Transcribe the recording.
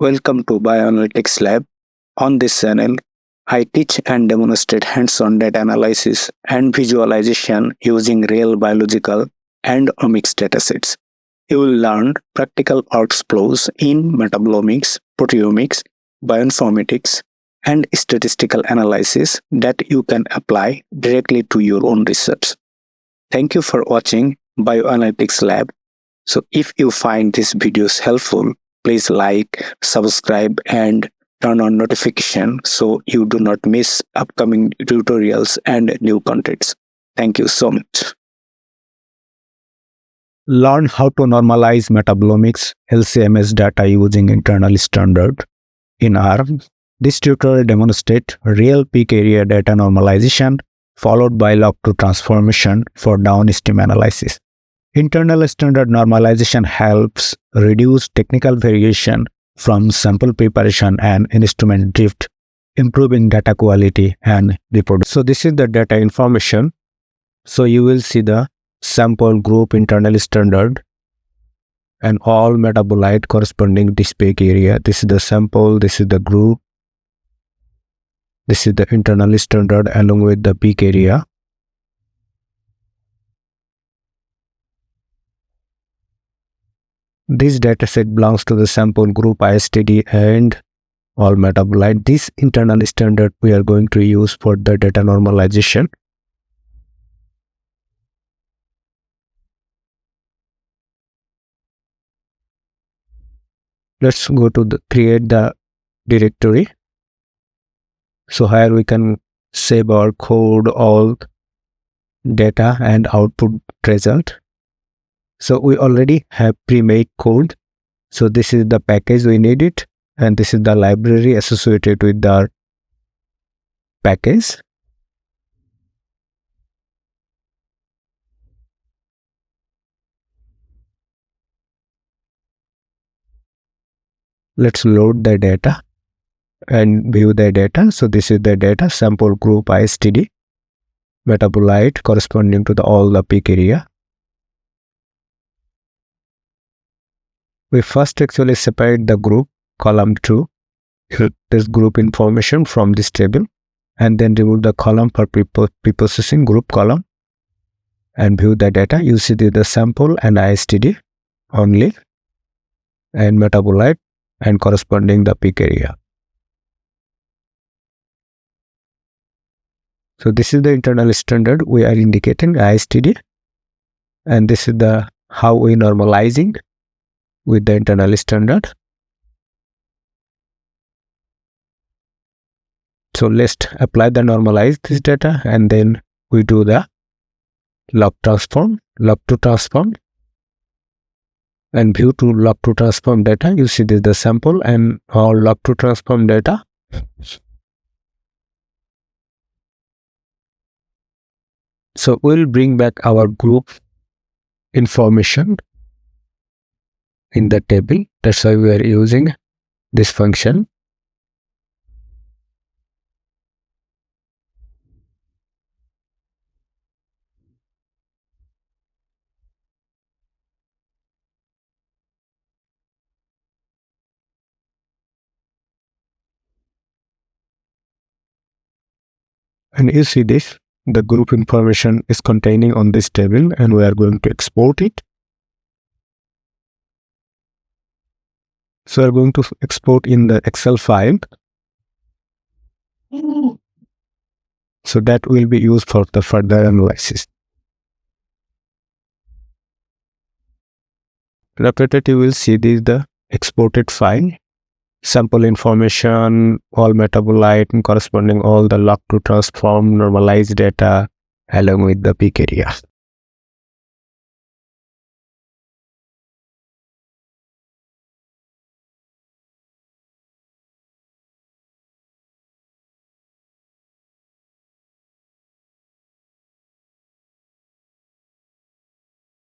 Welcome to Bioanalytics Lab. On this channel, I teach and demonstrate hands-on data analysis and visualization using real biological and omics datasets. You will learn practical workflows in metabolomics, proteomics, bioinformatics, and statistical analysis that you can apply directly to your own research. Thank you for watching Bioanalytics Lab. So if you find these videos helpful, please like, subscribe, and turn on notification so you do not miss upcoming tutorials and new contents. Thank you so much. Learn how to normalize Metabolomics LC-MS data using internal standard in R. This tutorial demonstrates real peak area data normalization followed by log-to transformation for downstream analysis. Internal standard normalization helps reduce technical variation from sample preparation and instrument drift, improving data quality and reproducibility. So this is the data information. So you will see the sample group internal standard and all metabolite corresponding this peak area. This is the sample, this is the group, this is the internal standard along with the peak area. This dataset belongs to the sample group ISTD and all metabolite. This internal standard we are going to use for the data normalization. Let's go to create the directory. So here we can save our code, all data and output result. So we already have pre-made code. So this is the package we need it, and this is the library associated with the package. Let's load the data and view the data. So this is the data, sample group ISTD, metabolite corresponding to all the peak area. We first actually separate the group column 2, this group information from this table, and then remove the column for preprocessing group column and view the data. You see the sample and ISTD only and metabolite and corresponding the peak area. So this is the internal standard we are indicating ISTD, and this is the how we normalizing with the internal standard. So let's apply the normalize this data, and then we do the log to transform and view to log to transform data. You see this is the sample and all log to transform data. So we'll bring back our group information in the table. That's why we are using this function. And you see this, the group information is containing on this table, and we are going to export it. So we are going to export in the Excel file. So that will be used for the further analysis. Repeated, you will see this the exported file, sample information, all metabolite and corresponding all the log to transform normalized data along with the peak area.